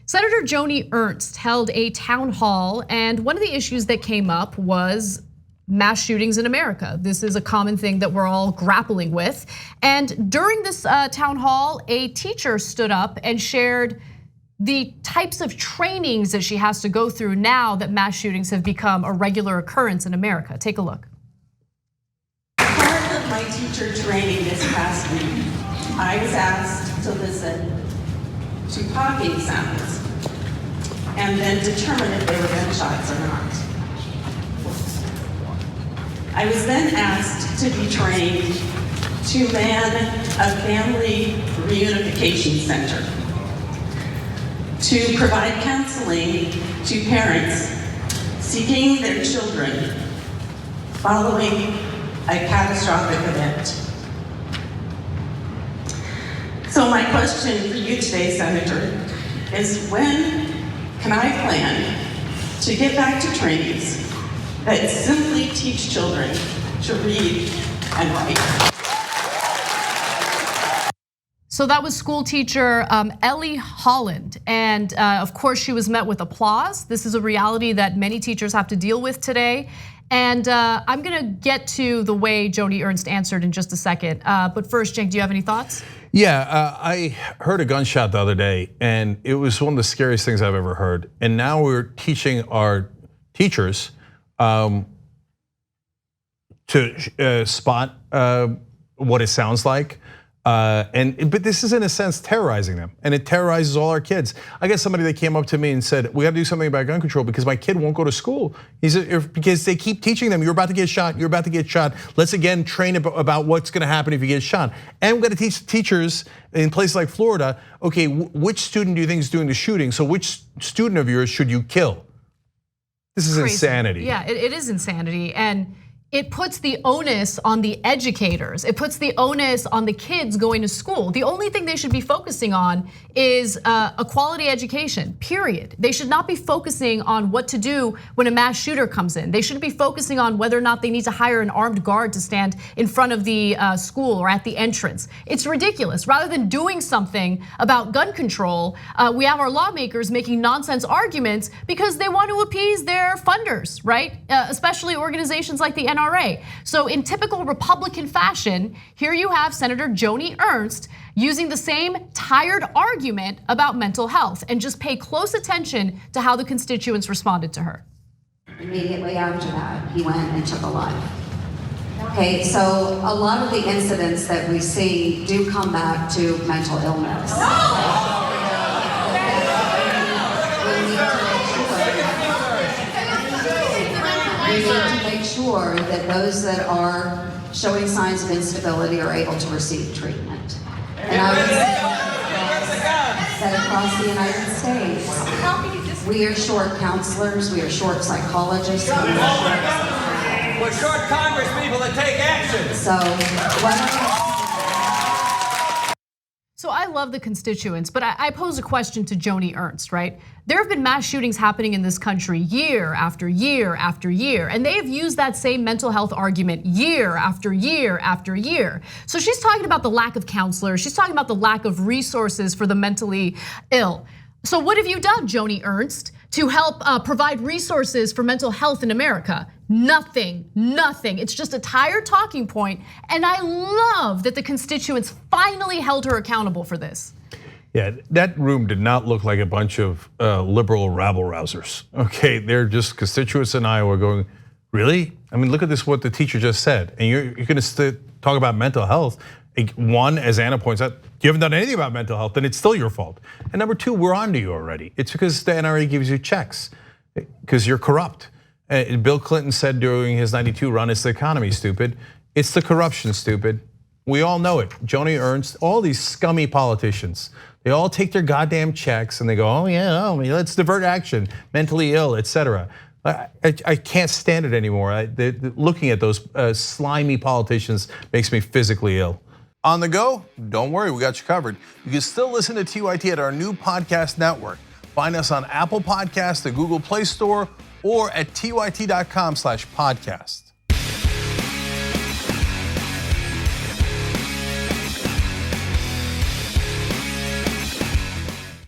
Senator Joni Ernst held a town hall, and one of the issues that came up was mass shootings in America. This is a common thing that we're all grappling with. And during this town hall, a teacher stood up and shared the types of trainings that she has to go through now that mass shootings have become a regular occurrence in America. Take a look. Part of my teacher training this past week, I was asked to listen to popping sounds and then determine if they were gunshots or not. I was then asked to be trained to man a family reunification center, to provide counseling to parents seeking their children following a catastrophic event. So my question for you today, Senator, is when can I plan to get back to trainings that simply teach children to read and write? So that was school teacher Ellie Holland, and of course she was met with applause. This is a reality that many teachers have to deal with today. And I'm gonna get to the way Joni Ernst answered in just a second. But first, Cenk, do you have any thoughts? Yeah, I heard a gunshot the other day, and it was one of the scariest things I've ever heard. And now we're teaching our teachers to spot what it sounds like. But this is in a sense terrorizing them, and it terrorizes all our kids. I got somebody that came up to me and said, "We got to do something about gun control because my kid won't go to school." He said, "Because they keep teaching them, you're about to get shot, you're about to get shot. Let's again train about what's going to happen if you get shot." And we've got to teach teachers in places like Florida, okay, which student do you think is doing the shooting? So which student of yours should you kill? This is crazy. Insanity. Yeah, it is insanity, and it puts the onus on the educators. It puts the onus on the kids going to school. The only thing they should be focusing on is a quality education, period. They should not be focusing on what to do when a mass shooter comes in. They shouldn't be focusing on whether or not they need to hire an armed guard to stand in front of the school or at the entrance. It's ridiculous. Rather than doing something about gun control, we have our lawmakers making nonsense arguments because they want to appease their funders, right? Especially organizations like the NRA. So in typical Republican fashion, here you have Senator Joni Ernst using the same tired argument about mental health, and just pay close attention to how the constituents responded to her. Immediately after that, he went and took a life. Okay, so a lot of the incidents that we see do come back to mental illness. We need to make sure that those that are showing signs of instability are able to receive treatment. And I would say that across the United States, we are short counselors, we are short psychologists. We're short Congress people that take action. So I love the constituents, but I pose a question to Joni Ernst, right? There have been mass shootings happening in this country year after year after year, and they have used that same mental health argument year after year after year. So she's talking about the lack of counselors, she's talking about the lack of resources for the mentally ill. So what have you done, Joni Ernst, to help provide resources for mental health in America? Nothing, nothing. It's just a tired talking point, and I love that the constituents finally held her accountable for this. Yeah, that room did not look like a bunch of liberal rabble-rousers. Okay, they're just constituents in Iowa going, really? I mean, look at this, what the teacher just said, and you're gonna talk about mental health. One, as Anna points out, you haven't done anything about mental health, then it's still your fault. And number two, we're on to you already. It's because the NRA gives you checks, because you're corrupt. Bill Clinton said during his 92 run, it's the economy, stupid. It's the corruption, stupid. We all know it. Joni Ernst, all these scummy politicians, they all take their goddamn checks and they go, oh yeah, let's divert action, mentally ill, etc. I can't stand it anymore. Looking at those slimy politicians makes me physically ill. On the go? Don't worry, we got you covered. You can still listen to TYT at our new podcast network. Find us on Apple Podcasts, the Google Play Store, or at tyt.com/podcast.